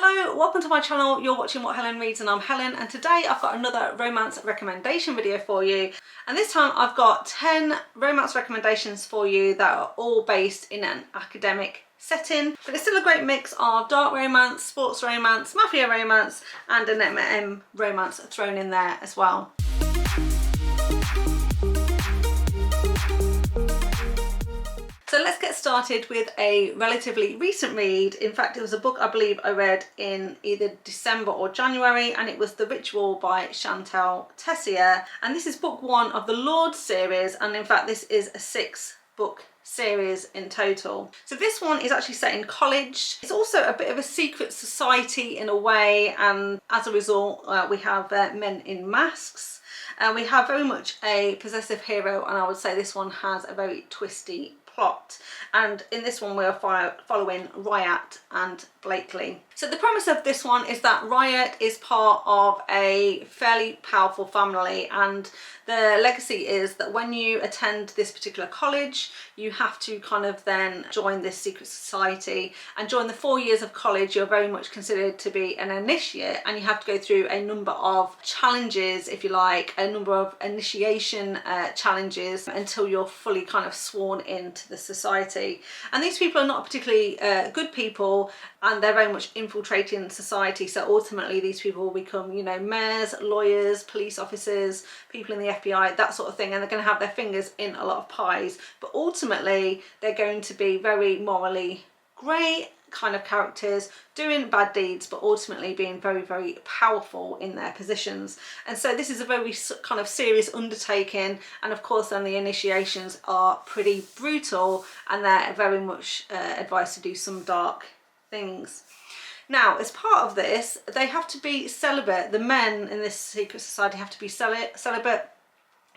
Hello, welcome to my channel. You're watching What Helen Reads and I'm Helen, and today I've got another romance recommendation video for you. And this time I've got 10 romance recommendations for you that are all based in an academic setting. But it's still a great mix of dark romance, sports romance, mafia romance and an M&M romance thrown in there as well. So let's get started with a relatively recent read. In fact, it was a book I believe I read in either December or January, and it was The Ritual by Shantel Tessier. And this is book 1 of the Lord series, and in fact this is a 6-book series in total. So this one is actually set in college. It's also a bit of a secret society in a way, and as a result we have men in masks. We have very much a possessive hero, and I would say this one has a very twisty plot. And in this one we're following Riot and Blakely. So the premise of this one is that Riot is part of a fairly powerful family, and the legacy is that when you attend this particular college you have to kind of then join this secret society, and during the 4 years of college you're very much considered to be an initiate, and you have to go through a number of challenges, if you like, a number of initiation challenges until you're fully kind of sworn into the society. And these people are not particularly good people, and they're very much infiltrating society. So ultimately these people will become, you know, mayors, lawyers, police officers, people in the FBI, that sort of thing, and they're going to have their fingers in a lot of pies. But ultimately they're going to be very morally grey kind of characters, doing bad deeds but ultimately being very, very powerful in their positions. And so this is a very kind of serious undertaking, and of course then the initiations are pretty brutal, and they're very much advised to do some dark things. Now, as part of this, they have to be celibate. The men in this secret society have to be celibate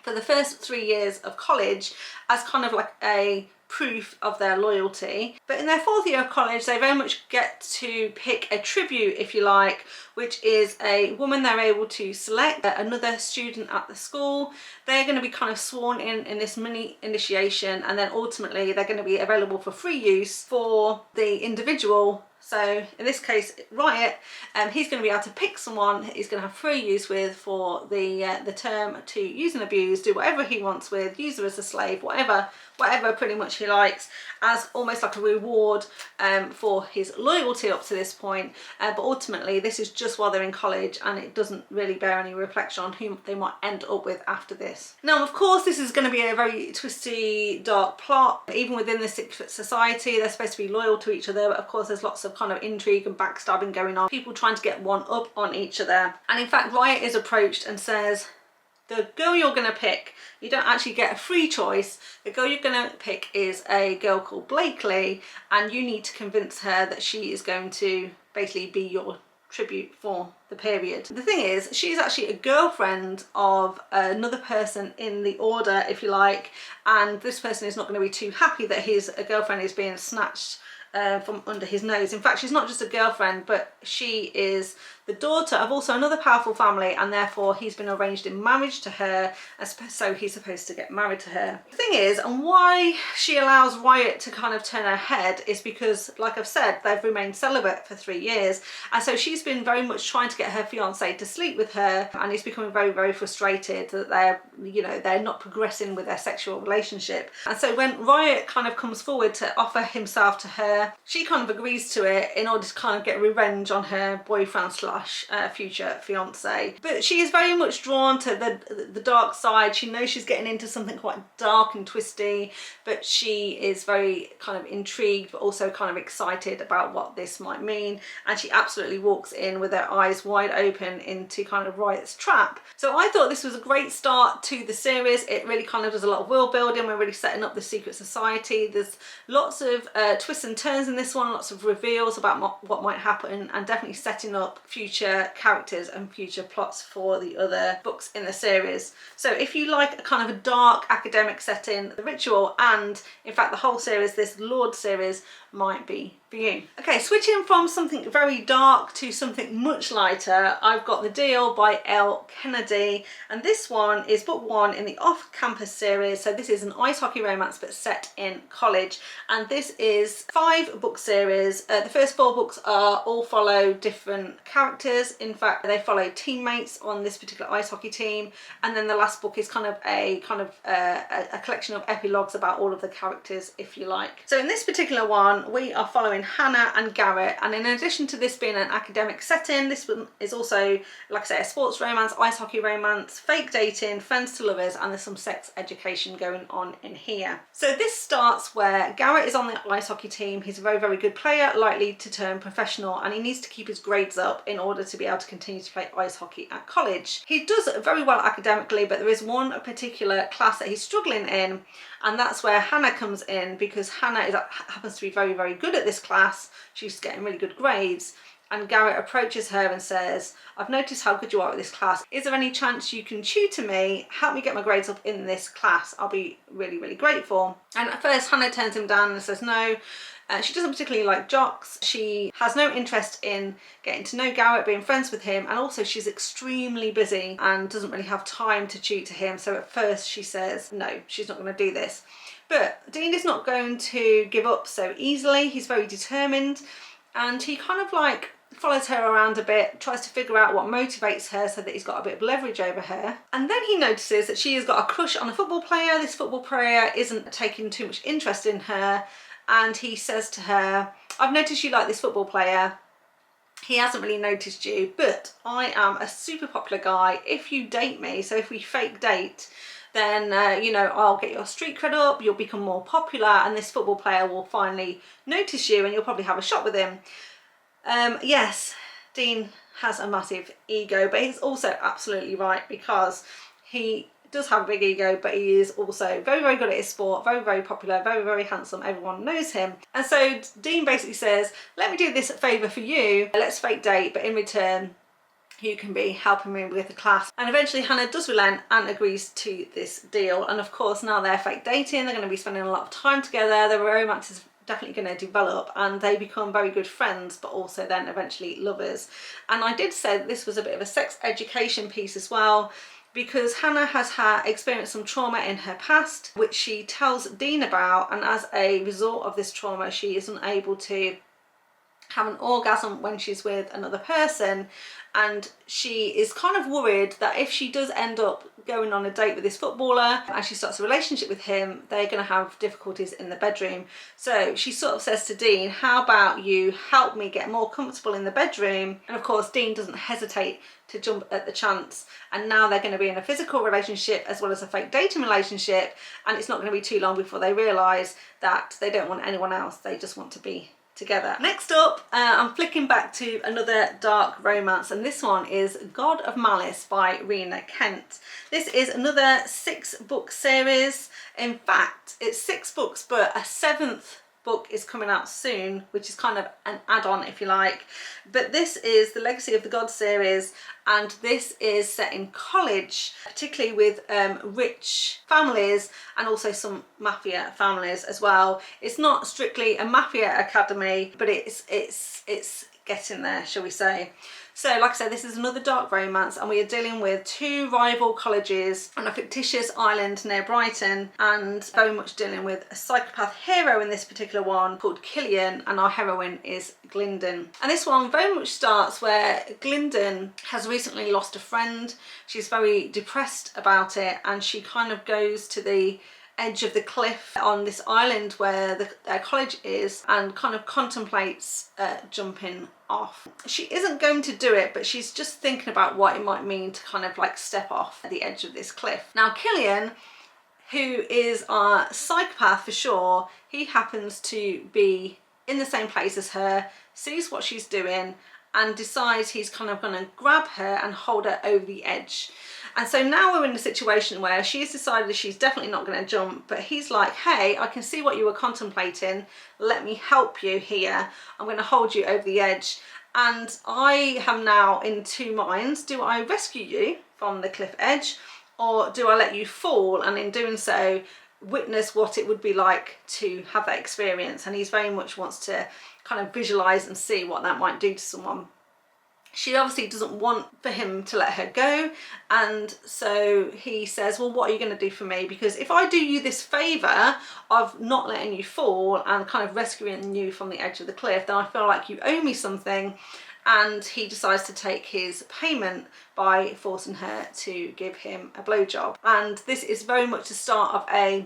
for the first 3 years of college as kind of like a proof of their loyalty. But in their 4th year of college they very much get to pick a tribute, if you like, which is a woman they're able to select, another student at the school. They're going to be kind of sworn in this mini initiation, and then ultimately they're going to be available for free use for the individual. So in this case Riot, he's going to be able to pick someone he's going to have free use with for the term to use and abuse, do whatever he wants with, use her as a slave, whatever pretty much he likes, as almost like a reward for his loyalty up to this point. But ultimately this is just while they're in college, and it doesn't really bear any reflection on whom they might end up with after this. Now of course this is going to be a very twisty, dark plot. Even within the secret society they're supposed to be loyal to each other, but of course there's lots of kind of intrigue and backstabbing going on, people trying to get one up on each other. And in fact Riot is approached and says, the girl you're going to pick, you don't actually get a free choice. The girl you're going to pick is a girl called Blakely, and you need to convince her that she is going to basically be your tribute for the period. The thing is, she's actually a girlfriend of another person in the order, if you like, and this person is not going to be too happy that his girlfriend is being snatched from under his nose. In fact, she's not just a girlfriend, but she is the daughter of also another powerful family, and therefore he's been arranged in marriage to her, so he's supposed to get married to her. The thing is, and why she allows Riot to kind of turn her head, is because, like I've said, they've remained celibate for 3 years, and so she's been very much trying to get her fiance to sleep with her, and he's becoming very, very frustrated that they're not progressing with their sexual relationship. And so when Riot kind of comes forward to offer himself to her, she kind of agrees to it in order to kind of get revenge on her boyfriend / future fiance. But she is very much drawn to the dark side. She knows she's getting into something quite dark and twisty, but she is very kind of intrigued but also kind of excited about what this might mean, and she absolutely walks in with her eyes wide open into kind of Riot's trap. So I thought this was a great start to the series. It really kind of does a lot of world building. We're really setting up the secret society. There's lots of twists and turns in this one, lots of reveals about what might happen, and definitely setting up future characters and future plots for the other books in the series. So if you like a kind of a dark academic setting, The Ritual, and in fact the whole series, this Lord series, might be for you. Okay, switching from something very dark to something much lighter, I've got The Deal by Elle Kennedy, and this one is book 1 in the off-campus series. So this is an ice hockey romance but set in college, and this is 5-book series. The first 4 books all follow different characters. In fact, they follow teammates on this particular ice hockey team, and then the last book is kind of a collection of epilogues about all of the characters, if you like. So in this particular one, we are following Hannah and Garrett, and in addition to this being an academic setting, this one is also, like I say, a sports romance, ice hockey romance, fake dating, friends to lovers, and there's some sex education going on in here. So this starts where Garrett is on the ice hockey team. He's a very, very good player, likely to turn professional, and he needs to keep his grades up in order to be able to continue to play ice hockey at college. He does very well academically, but there is one particular class that he's struggling in, and that's where Hannah comes in, because Hannah happens to be very, very good at this class. She's getting really good grades, and Garrett approaches her and says, I've noticed how good you are at this class. Is there any chance you can tutor me, help me get my grades up in this class? I'll be really, really grateful. And at first Hannah turns him down and says no. She doesn't particularly like jocks. She has no interest in getting to know Garrett, being friends with him, and also she's extremely busy and doesn't really have time to tutor him. So at first she says no, she's not going to do this. But Dean is not going to give up so easily. He's very determined, and he kind of like follows her around a bit, tries to figure out what motivates her so that he's got a bit of leverage over her. And then he notices that she has got a crush on a football player. This football player isn't taking too much interest in her, and he says to her, I've noticed you like this football player. He hasn't really noticed you, but I am a super popular guy. If you date me, so if we fake date, then you know, I'll get your street cred up, you'll become more popular, and this football player will finally notice you, and you'll probably have a shot with him. Yes, Dean has a massive ego, but he's also absolutely right, because he does have a big ego, but he is also very, very good at his sport, very, very popular, very, very handsome. Everyone knows him. And so Dean basically says, let me do this favour for you. Let's fake date, but in return, you can be helping me with the class. And eventually Hannah does relent and agrees to this deal. And of course, now they're fake dating, they're going to be spending a lot of time together. Their romance is definitely going to develop, and they become very good friends, but also then eventually lovers. And I did say that this was a bit of a sex education piece as well, because Hannah has experienced some trauma in her past, which she tells Dean about, and as a result of this trauma, she isn't able to have an orgasm when she's with another person, and she is kind of worried that if she does end up going on a date with this footballer and she starts a relationship with him, they're going to have difficulties in the bedroom. So she sort of says to Dean, how about you help me get more comfortable in the bedroom? And of course Dean doesn't hesitate to jump at the chance, and now they're going to be in a physical relationship as well as a fake dating relationship, and it's not going to be too long before they realise that they don't want anyone else, they just want to be together. Next up, I'm flicking back to another dark romance, and this one is God of Malice by Rina Kent. This is another 6-book series. In fact, it's 6 books, but a 7th book is coming out soon, which is kind of an add-on, if you like. But this is the Legacy of the Gods series, and this is set in college, particularly with rich families and also some mafia families as well. It's not strictly a mafia academy, but it's getting there, shall we say. So like I said, this is another dark romance, and we are dealing with 2 rival colleges on a fictitious island near Brighton, and very much dealing with a psychopath hero in this particular one called Killian, and our heroine is Glyndon. And this one very much starts where Glyndon has recently lost a friend. She's very depressed about it, and she kind of goes to the edge of the cliff on this island where their college is, and kind of contemplates jumping off. She isn't going to do it, but she's just thinking about what it might mean to kind of like step off the edge of this cliff. Now Killian, who is a psychopath for sure, he happens to be in the same place as her, sees what she's doing, and decides he's kind of going to grab her and hold her over the edge. And so now we're in a situation where she's decided that she's definitely not going to jump, but he's like, hey, I can see what you were contemplating, let me help you here, I'm going to hold you over the edge. And I am now in 2 minds. Do I rescue you from the cliff edge, or do I let you fall, and in doing so witness what it would be like to have that experience, and he's very much wants to kind of visualize and see what that might do to someone. She obviously doesn't want for him to let her go, and so he says, well, what are you going to do for me? Because if I do you this favour of not letting you fall and kind of rescuing you from the edge of the cliff, then I feel like you owe me something. And he decides to take his payment by forcing her to give him a blowjob. And this is very much the start of a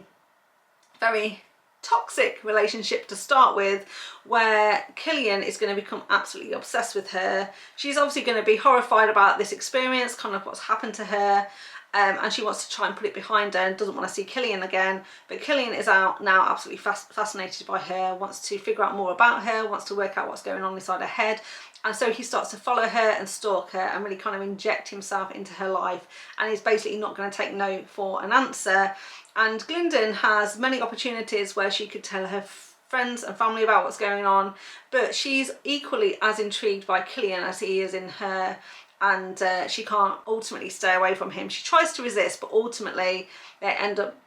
very toxic relationship to start with, where Killian is going to become absolutely obsessed with her. She's obviously going to be horrified about this experience, kind of what's happened to her, and she wants to try and put it behind her and doesn't want to see Killian again. But Killian is out now, absolutely fascinated by her, wants to figure out more about her, wants to work out what's going on inside her head. And so he starts to follow her and stalk her and really kind of inject himself into her life, and he's basically not going to take no for an answer. And Glyndon has many opportunities where she could tell her friends and family about what's going on, but she's equally as intrigued by Killian as he is in her, and she can't ultimately stay away from him. She tries to resist, but ultimately they end up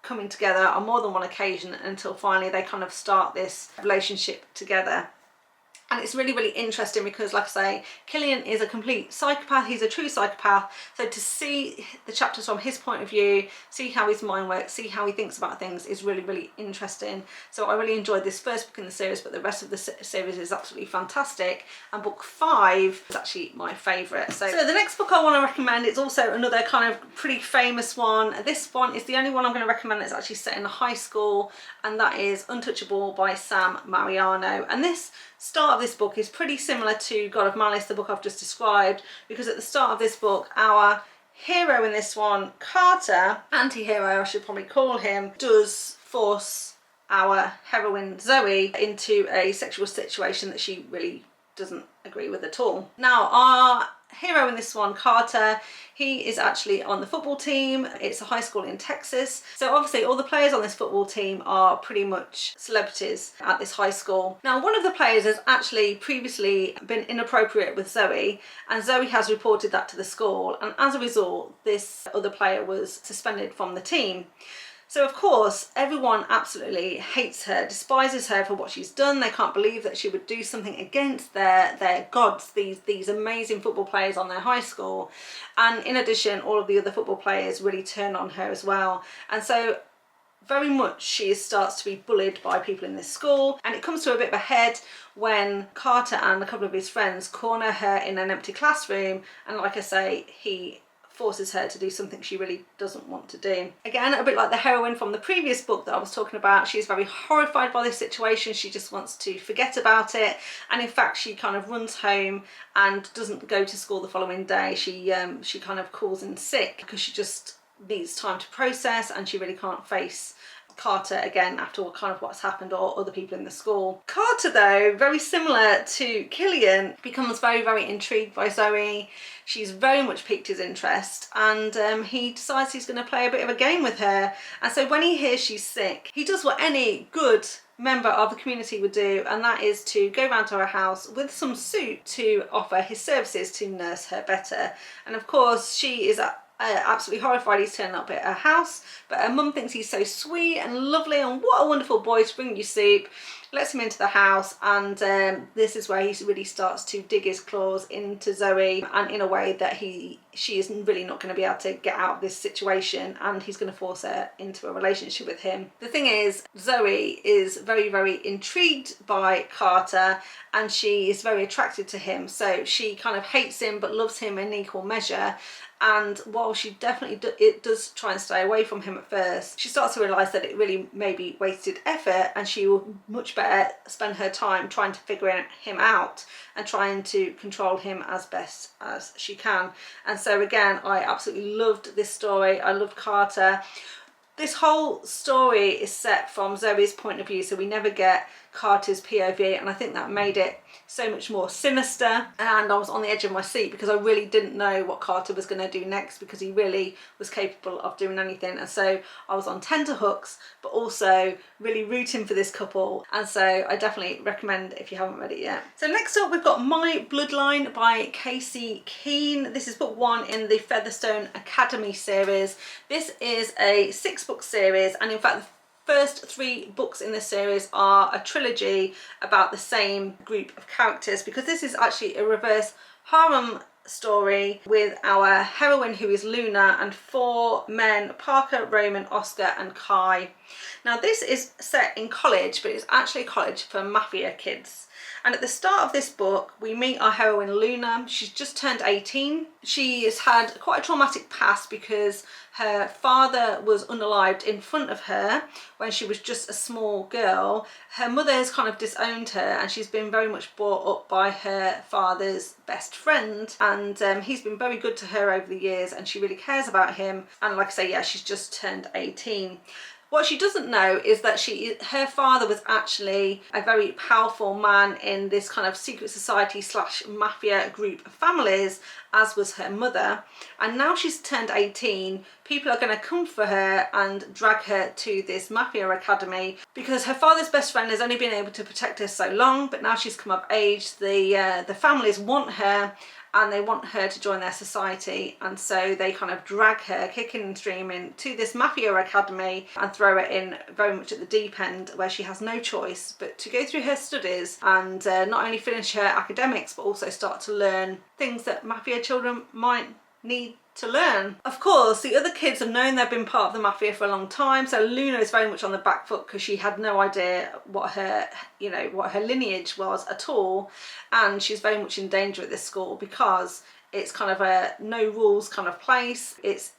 coming together on more than one occasion until finally they kind of start this relationship together. And it's really, really interesting because, like I say, Killian is a complete psychopath. He's a true psychopath. So to see the chapters from his point of view, see how his mind works, see how he thinks about things is really, really interesting. So I really enjoyed this first book in the series, but the rest of the series is absolutely fantastic. And book 5 is actually my favourite. So the next book I want to recommend is also another kind of pretty famous one. This one is the only one I'm going to recommend that's actually set in a high school, and that is Untouchable by Sam Mariano. And this start of this book is pretty similar to God of Malice, the book I've just described, because at the start of this book, our hero in this one, Carter, anti-hero I should probably call him, does force our heroine Zoe into a sexual situation that she really doesn't agree with at all. Now, our hero in this one, Carter, he is actually on the football team. It's a high school in Texas. So obviously all the players on this football team are pretty much celebrities at this high school. Now, one of the players has actually previously been inappropriate with Zoe, and Zoe has reported that to the school, and as a result, this other player was suspended from the team. So of course, everyone absolutely hates her, despises her for what she's done. They can't believe that she would do something against their gods, these amazing football players on their high school. And in addition, all of the other football players really turn on her as well. And so very much she starts to be bullied by people in this school, and it comes to a bit of a head when Carter and a couple of his friends corner her in an empty classroom, and like I say, he forces her to do something she really doesn't want to do. Again, a bit like the heroine from the previous book that I was talking about, she's very horrified by this situation. She just wants to forget about it, and in fact she kind of runs home and doesn't go to school the following day. She kind of calls in sick because she just needs time to process, and she really can't face Carter again after kind of what's happened, or other people in the school. Carter, though, very similar to Killian, becomes very, very intrigued by Zoe. She's very much piqued his interest, and he decides he's going to play a bit of a game with her. And so when he hears she's sick, he does what any good member of the community would do, and that is to go round to her house with some soup to offer his services to nurse her better. And of course she is absolutely horrified he's turning up at her house, but her mum thinks he's so sweet and lovely, and what a wonderful boy to bring you soup. Lets him into the house, and this is where he really starts to dig his claws into Zoe, and in a way that she is really not going to be able to get out of this situation, and he's going to force her into a relationship with him. The thing is, Zoe is very, very intrigued by Carter, and she is very attracted to him, so she kind of hates him but loves him in equal measure. And while she definitely does try and stay away from him at first, she starts to realise that it really may be wasted effort, and she will much better spend her time trying to figure him out and trying to control him as best as she can. And so again, I absolutely loved this story. I loved Carter. This whole story is set from Zoe's point of view, so we never get Carter's POV, and I think that made it so much more sinister. And I was on the edge of my seat because I really didn't know what Carter was going to do next, because he really was capable of doing anything. And so I was on tenter hooks, but also really rooting for this couple. And so I definitely recommend if you haven't read it yet. So next up we've got My Bloodline by K C Kean. This is book 1 in the Featherstone Academy series. This is a 6-book series, and in fact the first 3 books in this series are a trilogy about the same group of characters, because this is actually a reverse harem story with our heroine, who is Luna, and 4 men: Parker, Roman, Oscar and Kai. Now this is set in college, but it's actually college for mafia kids. And at the start of this book, we meet our heroine Luna. She's just turned 18. She has had quite a traumatic past because her father was unalived in front of her when she was just a small girl. Her mother has kind of disowned her, and she's been very much brought up by her father's best friend. And he's been very good to her over the years, and she really cares about him. And like I say, yeah, she's just turned 18. What she doesn't know is that her father was actually a very powerful man in this kind of secret society / mafia group of families, as was her mother. And now she's turned 18, people are going to come for her and drag her to this Mafia Academy, because her father's best friend has only been able to protect her so long, but now she's come of age, the families want her, and they want her to join their society, and so they kind of drag her kicking and screaming to this Mafia Academy and throw her in very much at the deep end, where she has no choice but to go through her studies and not only finish her academics, but also start to learn things that mafia children might need to learn. Of course, the other kids have known they've been part of the mafia for a long time, so Luna is very much on the back foot because she had no idea what her lineage was at all, and she's very much in danger at this school because it's kind of a no rules kind of place. It's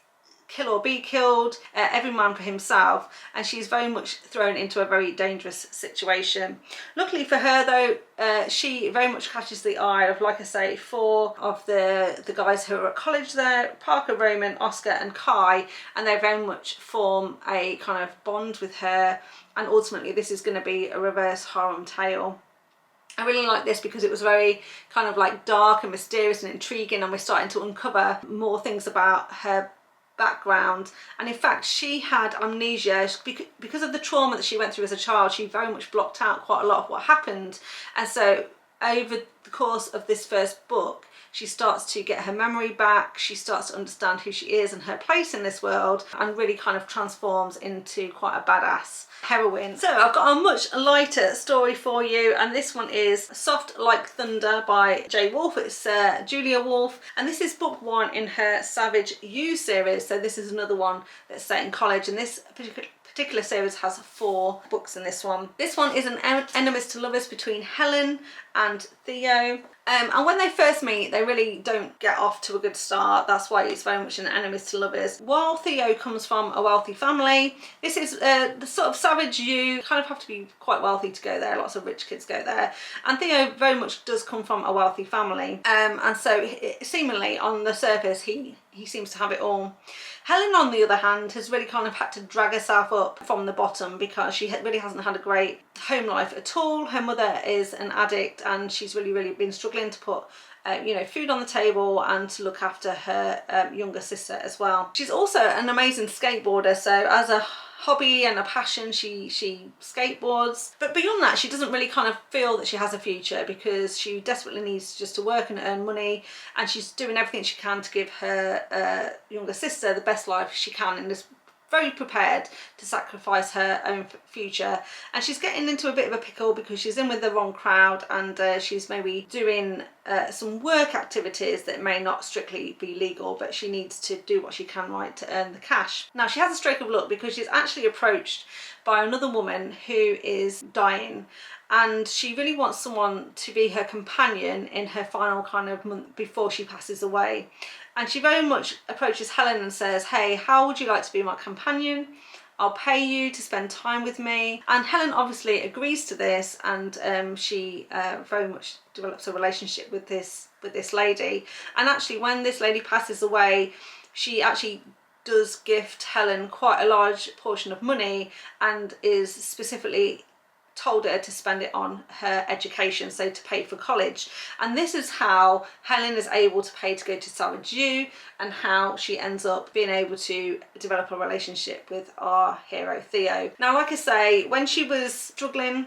kill or be killed, every man for himself, and she's very much thrown into a very dangerous situation. Luckily for her though, she very much catches the eye of, like I say, 4 of the guys who are at college there: Parker, Roman, Oscar and Kai, and they very much form a kind of bond with her, and ultimately this is going to be a reverse harem tale. I really like this because it was very kind of like dark and mysterious and intriguing, and we're starting to uncover more things about her background. And in fact, she had amnesia because of the trauma that she went through as a child. She very much blocked out quite a lot of what happened, and so over the course of this first book, she starts to get her memory back, she starts to understand who she is and her place in this world, and really kind of transforms into quite a badass heroine. So I've got a much lighter story for you, and this one is Soft Like Thunder by J Wolf. It's Julia Wolf, and this is book 1 in her Savage You series. So this is another one that's set in college, and this particular series has 4 books in this one. This one is an enemies to lovers between Helen and Theo. And when they first meet, they really don't get off to a good start. That's why it's very much an enemies to lovers. While Theo comes from a wealthy family, this is the sort of Savage You kind of have to be quite wealthy to go there. Lots of rich kids go there. And Theo very much does come from a wealthy family. And so seemingly on the surface, he seems to have it all. Helen, on the other hand, has really kind of had to drag herself up from the bottom because she really hasn't had a great home life at all. Her mother is an addict, and she's really been struggling to put food on the table and to look after her younger sister as well. She's also an amazing skateboarder, so as a hobby and a passion, she skateboards, but beyond that she doesn't really kind of feel that she has a future, because she desperately needs just to work and earn money, and she's doing everything she can to give her younger sister the best life she can, and is very prepared to sacrifice her own future. And she's getting into a bit of a pickle because she's in with the wrong crowd, and she's maybe doing some work activities that may not strictly be legal, but she needs to do what she can right to earn the cash. Now she has a stroke of luck because she's actually approached by another woman who is dying, and she really wants someone to be her companion in her final kind of month before she passes away. And she very much approaches Helen and says, hey, how would you like to be my companion? I'll pay you to spend time with me. And Helen obviously agrees to this, and she very much develops a relationship with this lady. And actually when this lady passes away, she actually does gift Helen quite a large portion of money, and is specifically told her to spend it on her education, so to pay for college. And this is how Helen is able to pay to go to Savage U, and how she ends up being able to develop a relationship with our hero Theo. Now, like I say, when she was struggling,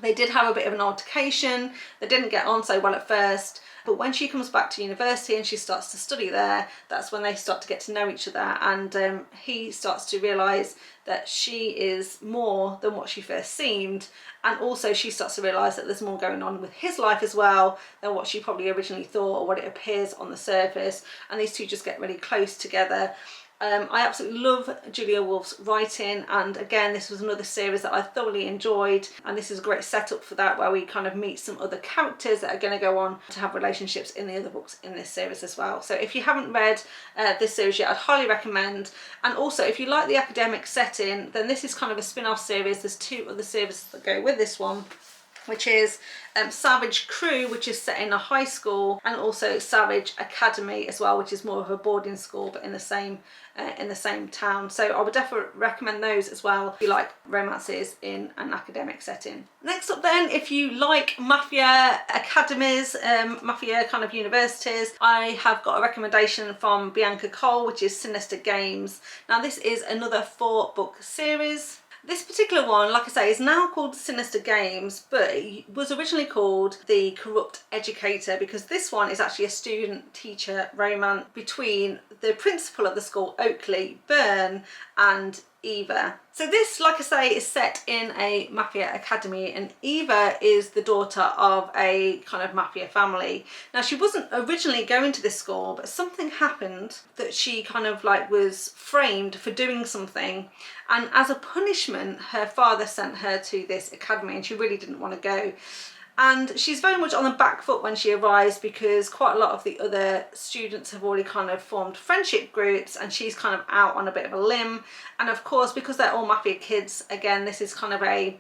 they did have a bit of an altercation. They didn't get on so well at first, but when she comes back to university and she starts to study there, that's when they start to get to know each other, and he starts to realise that she is more than what she first seemed, and also she starts to realise that there's more going on with his life as well than what she probably originally thought or what it appears on the surface, and these two just get really close together. I absolutely love Julia Wolf's writing, and again, this was another series that I thoroughly enjoyed, and this is a great setup for that, where we kind of meet some other characters that are going to go on to have relationships in the other books in this series as well. So if you haven't read this series yet, I'd highly recommend. And also, if you like the academic setting, then this is kind of a spin-off series. There's 2 other series that go with this one, which is Savage Crew, which is set in a high school, and also Savage Academy as well, which is more of a boarding school but in the same town. So I would definitely recommend those as well if you like romances in an academic setting. Next up then, if you like Mafia Academies, Mafia kind of universities, I have got a recommendation from Bianca Cole, which is Sinister Games. Now this is another 4-book series. This particular one, like I say, is now called Sinister Games, but it was originally called The Corrupt Educator, because this one is actually a student-teacher romance between the principal of the school, Oakley, Byrne, and Eva. So this, like I say, is set in a Mafia Academy, and Eva is the daughter of a kind of Mafia family. Now, she wasn't originally going to this school, but something happened that she kind of like was framed for doing something, and as a punishment, her father sent her to this academy, and she really didn't want to go. And she's very much on the back foot when she arrives, because quite a lot of the other students have already kind of formed friendship groups, and she's kind of out on a bit of a limb. And of course, because they're all Mafia kids, again, this is kind of a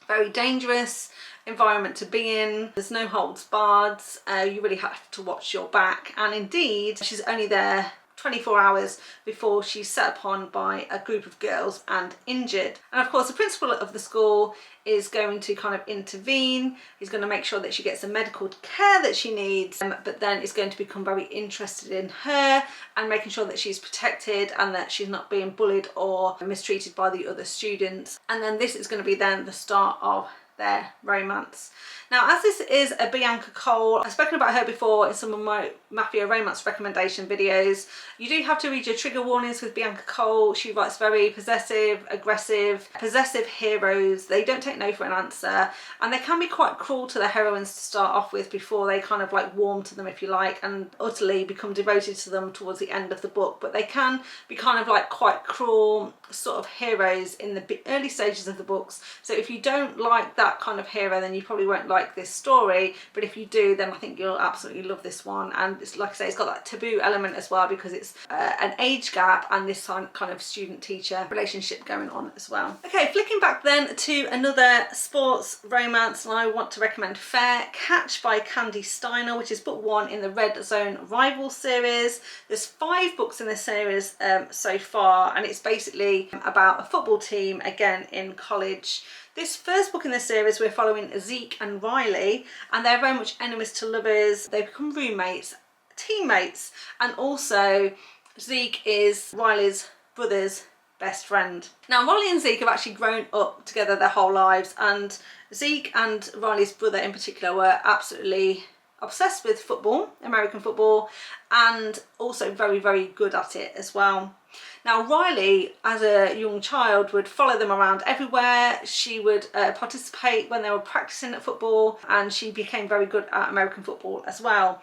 very dangerous environment to be in. There's no holds barred. You really have to watch your back. And indeed, she's only there 24 hours before she's set upon by a group of girls and injured. And of course, the principal of the school is going to kind of intervene. He's going to make sure that she gets the medical care that she needs, but then is going to become very interested in her and making sure that she's protected and that she's not being bullied or mistreated by the other students. And then this is going to be then the start of their romance. Now, as this is a Bianca Cole, I've spoken about her before in some of my Mafia romance recommendation videos. You do have to read your trigger warnings with Bianca Cole. She writes very possessive, aggressive, possessive heroes. They don't take no for an answer, and they can be quite cruel to the heroines to start off with before they kind of like warm to them, if you like, and utterly become devoted to them towards the end of the book. But they can be kind of like quite cruel sort of heroes in the early stages of the books. So if you don't like that kind of hero, then you probably won't like this story, but if you do, then I think you'll absolutely love this one. And it's, like I say, it's got that taboo element as well, because it's an age gap and this kind of student-teacher relationship going on as well. Okay, flicking back then to another sports romance, and I want to recommend Fair Catch by Kandi Steiner, which is book 1 in the Red Zone Rival series. There's 5 books in this series so far, and it's basically about a football team, again, in college. This first book in this series, we're following Zeke and Riley, and they're very much enemies to lovers. They become roommates, teammates, and also Zeke is Riley's brother's best friend. Now, Riley and Zeke have actually grown up together their whole lives, and Zeke and Riley's brother in particular were absolutely obsessed with football, American football, and also very, very good at it as well. Now, Riley, as a young child, would follow them around everywhere. She would participate when they were practicing at football, and she became very good at American football as well.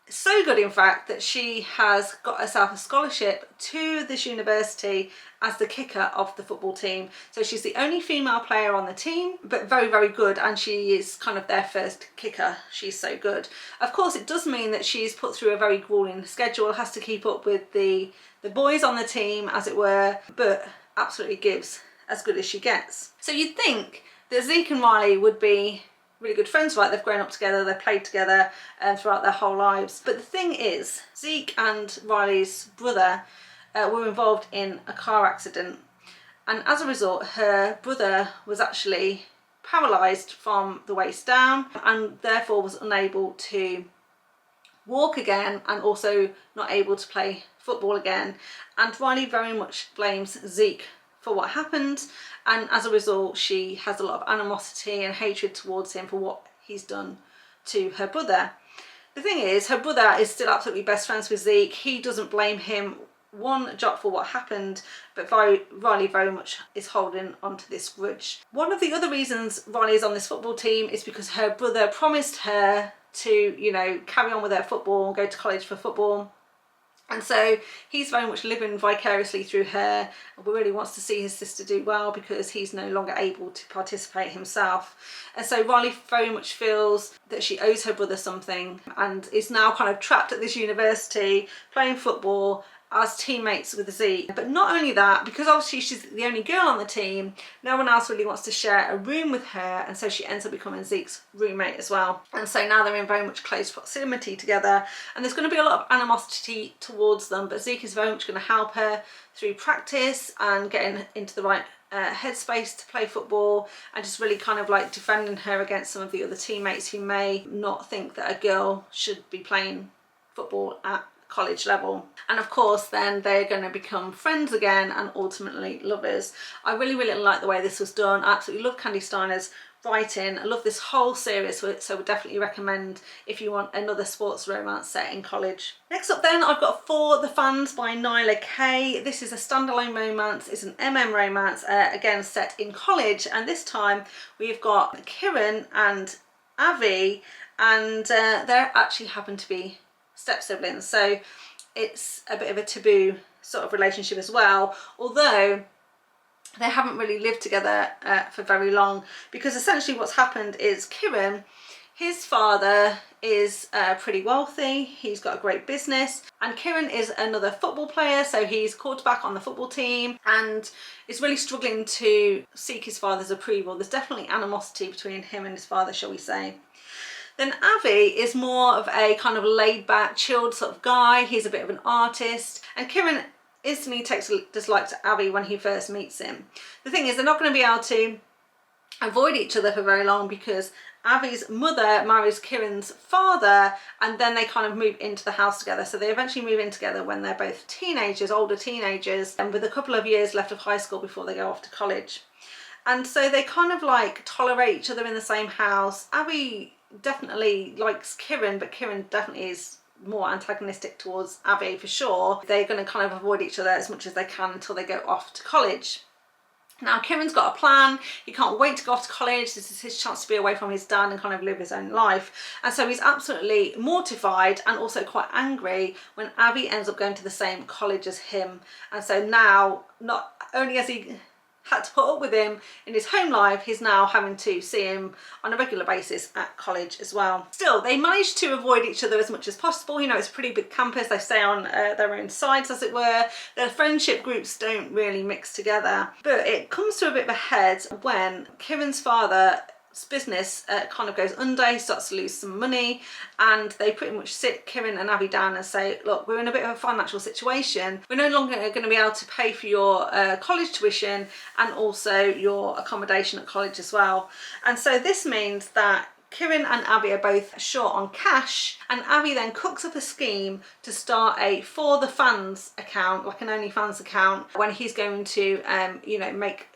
So good, in fact, that she has got herself a scholarship to this university as the kicker of the football team. So she's the only female player on the team, but very, very good, and she is kind of their first kicker. She's so good. Of course, it does mean that she's put through a very grueling schedule, has to keep up with the boys on the team, as it were, but absolutely gives as good as she gets. So you'd think that Zeke and Riley would be really good friends, right? They've grown up together, they've played together throughout their whole lives. But the thing is, Zeke and Riley's brother were involved in a car accident, and as a result, her brother was actually paralysed from the waist down and therefore was unable to walk again and also not able to play football again. And Riley very much blames Zeke for what happened, and as a result she has a lot of animosity and hatred towards him for what he's done to her brother. The thing is, her brother is still absolutely best friends with Zeke. He doesn't blame him one jot for what happened, but Riley very much is holding onto this grudge. One of the other reasons Riley is on this football team is because her brother promised her to, you know, carry on with her football and go to college for football. And so he's very much living vicariously through her and really wants to see his sister do well because he's no longer able to participate himself. And so Riley very much feels that she owes her brother something and is now kind of trapped at this university playing football as teammates with Zeke. But not only that, because obviously she's the only girl on the team, no one else really wants to share a room with her, and so she ends up becoming Zeke's roommate as well. And so now they're in very much close proximity together, and there's going to be a lot of animosity towards them, but Zeke is very much going to help her through practice and getting into the right headspace to play football, and just really kind of like defending her against some of the other teammates who may not think that a girl should be playing football at college level. And of course then they're going to become friends again and ultimately lovers. I really like the way this was done. I absolutely love Kandi Steiner's writing. I love this whole series, so would definitely recommend if you want another sports romance set in college. Next up then, I've got For the Fans by Nyla K. This is a standalone romance. It's an romance, again set in college, and this time we've got Kieran and Avi, and they actually happen to be step siblings, so it's a bit of a taboo sort of relationship as well, although they haven't really lived together for very long, because essentially what's happened is Kieran, his father is pretty wealthy, he's got a great business, and Kieran is another football player, so he's quarterback on the football team and is really struggling to seek his father's approval. There's definitely animosity between him and his father, shall we say. Then Avi is more of a kind of laid-back, chilled sort of guy. He's a bit of an artist, and Kieran instantly takes a dislike to Avi when he first meets him. The thing is, they're not going to be able to avoid each other for very long, because Avi's mother marries Kieran's father, and then they kind of move into the house together. So they eventually move in together when they're both teenagers, older teenagers, and with a couple of years left of high school before they go off to college. And so they kind of like tolerate each other in the same house. Avi definitely likes Kieran, but Kieran definitely is more antagonistic towards Avi for sure. They're going to kind of avoid each other as much as they can until they go off to college. Now Kieran's got a plan. He can't wait to go off to college. This is his chance to be away from his dad and kind of live his own life. And so he's absolutely mortified and also quite angry when Avi ends up going to the same college as him. And so now, not only has he had to put up with him in his home life, he's now having to see him on a regular basis at college as well. Still, they manage to avoid each other as much as possible. You know, it's a pretty big campus. They stay on their own sides, as it were. Their friendship groups don't really mix together. But it comes to a bit of a head when Kieran's father business kind of goes under. He starts to lose some money, and they pretty much sit Kieran and Avi down and say, look, we're in a bit of a financial situation. We're no longer going to be able to pay for your college tuition and also your accommodation at college as well. And so this means that Kieran and Avi are both short on cash, and Avi then cooks up a scheme to start a For the Fans account, like an OnlyFans account, when he's going to you know, make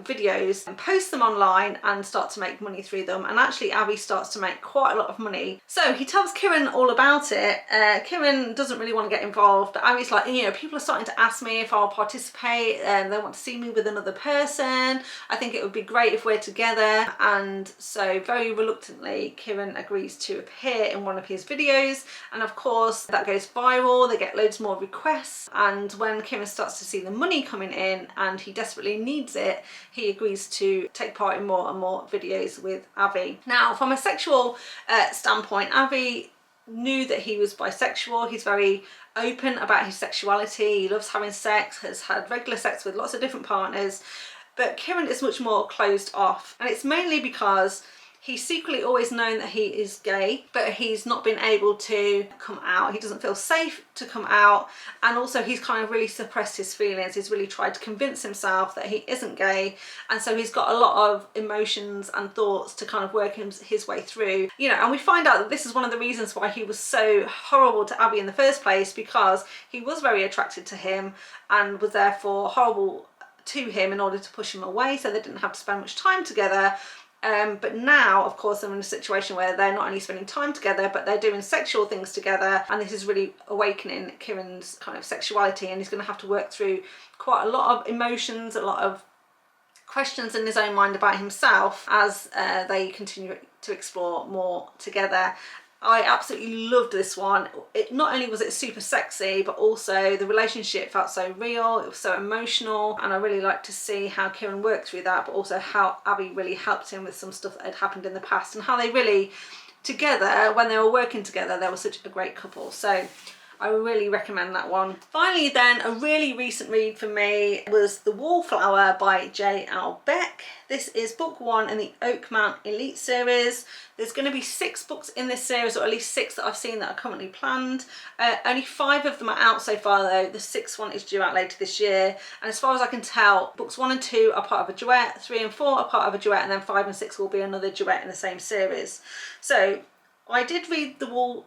videos and post them online and start to make money through them. And actually Avi starts to make quite a lot of money. So he tells Kieran all about it. Kieran doesn't really want to get involved, but Avi's like, you know, people are starting to ask me if I'll participate, and they want to see me with another person. I think it would be great if we're together. And so very reluctantly Kieran agrees to appear in one of his videos, and of course that goes viral. They get loads more requests, and when Kieran starts to see the money coming in and he desperately needs it, he agrees to take part in more and more videos with Avi. Now, from a sexual standpoint, Avi knew that he was bisexual. He's very open about his sexuality. He loves having sex, has had regular sex with lots of different partners, but Kieran is much more closed off, and it's mainly because He's secretly always known that he is gay, but he's not been able to come out. He doesn't feel safe to come out, and also he's kind of really suppressed his feelings. He's really tried to convince himself that he isn't gay, and so he's got a lot of emotions and thoughts to kind of work his way through, you know. And we find out that this is one of the reasons why he was so horrible to Abby in the first place, because he was very attracted to him and was therefore horrible to him in order to push him away, so they didn't have to spend much time together. But now, of course, they're in a situation where they're not only spending time together, but they're doing sexual things together, and this is really awakening Kieran's kind of sexuality, and he's going to have to work through quite a lot of emotions, a lot of questions in his own mind about himself as they continue to explore more together. I absolutely loved this one. It not only was it super sexy, but also the relationship felt so real, it was so emotional, and I really liked to see how Kieran worked through that, but also how Abby really helped him with some stuff that had happened in the past, and how they really together, when they were working together, they were such a great couple. So I really recommend that one. Finally then, a really recent read for me was The Wallflower by J L Beck. This is book 1 in the Oakmount Elite series. There's going to be 6 books in this series, or at least 6 that I've seen that are currently planned. Only 5 of them are out so far though. The 6th one is due out later this year. And as far as I can tell, books 1 and 2 are part of a duet, 3 and 4 are part of a duet, and then 5 and 6 will be another duet in the same series. So I did read The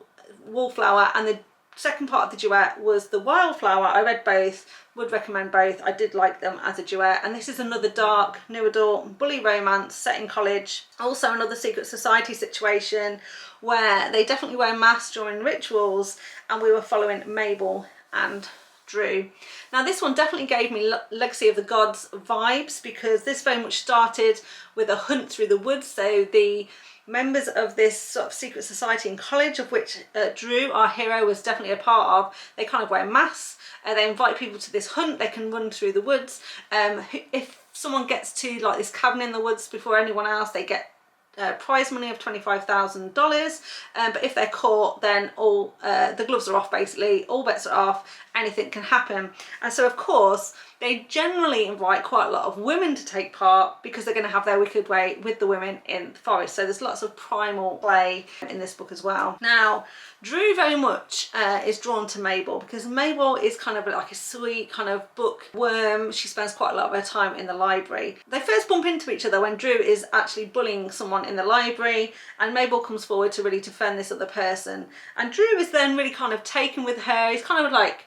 Wallflower, and the second part of the duet was The Wildflower. I read both, would recommend both. I did like them as a duet, and this is another dark new adult bully romance set in college. Also another secret society situation where they definitely wear masks during rituals, and we were following Mabel and Drew. Now this one definitely gave me Legacy of the Gods vibes, because this very much started with a hunt through the woods. So the members of this sort of secret society in college, of which Drew, our hero, was definitely a part of, they kind of wear masks. They invite people to this hunt. They can run through the woods. If someone gets to like this cabin in the woods before anyone else, they get prize money of $25,000, but if they're caught, then all the gloves are off, basically all bets are off, anything can happen. And so of course they generally invite quite a lot of women to take part, because they're going to have their wicked way with the women in the forest. So there's lots of primal play in this book as well. Now Drew very much is drawn to Mabel, because Mabel is kind of like a sweet kind of bookworm. She spends quite a lot of her time in the library. They first bump into each other when Drew is actually bullying someone in the library, and Mabel comes forward to really defend this other person, and Drew is then really kind of taken with her. He's kind of like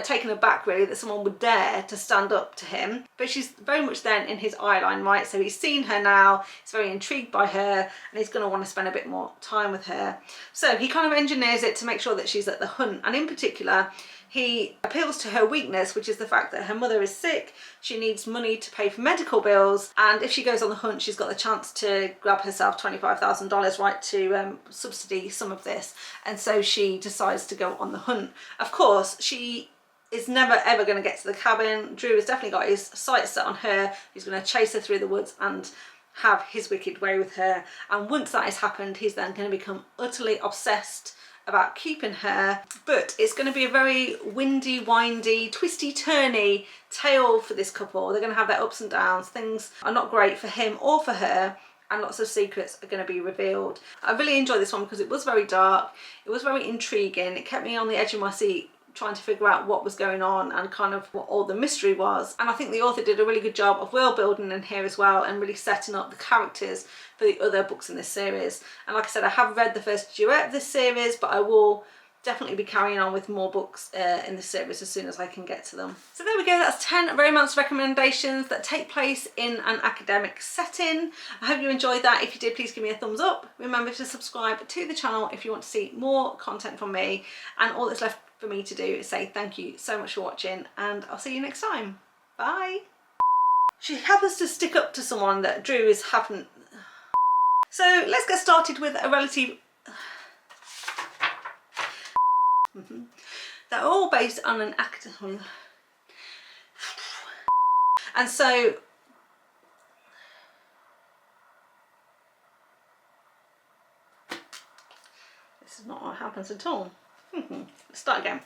taken aback really that someone would dare to stand up to him, but she's very much then in his eye line, right? So he's seen her now, he's very intrigued by her, and he's going to want to spend a bit more time with her. So he kind of engineers it to make sure that she's at the hunt, and in particular he appeals to her weakness, which is the fact that her mother is sick. She needs money to pay for medical bills, and if she goes on the hunt, she's got the chance to grab herself $25,000, right, to subsidy some of this. And so she decides to go on the hunt. Of course, she is never ever going to get to the cabin. Drew has definitely got his sights set on her. He's going to chase her through the woods and have his wicked way with her. And once that has happened, he's then going to become utterly obsessed about keeping her. But it's going to be a very windy, windy, twisty, turny tale for this couple. They're going to have their ups and downs. Things are not great for him or for her, and lots of secrets are going to be revealed. I really enjoyed this one because it was very dark. It was very intriguing. It kept me on the edge of my seat, trying to figure out what was going on and kind of what all the mystery was. And I think the author did a really good job of world building in here as well, and really setting up the characters for the other books in this series. And like I said, I have read the first duet of this series, but I will definitely be carrying on with more books in this series as soon as I can get to them. So there we go, that's 10 romance recommendations that take place in an academic setting. I hope you enjoyed that. If you did, please give me a thumbs up. Remember to subscribe to the channel if you want to see more content from me, and all that's left for me to do is say thank you so much for watching, and I'll see you next time. Bye. She happens to stick up to someone that Drew is haven't. So let's get started with a relative. They're all based on an act, and so this is not what happens at all. Let's start again.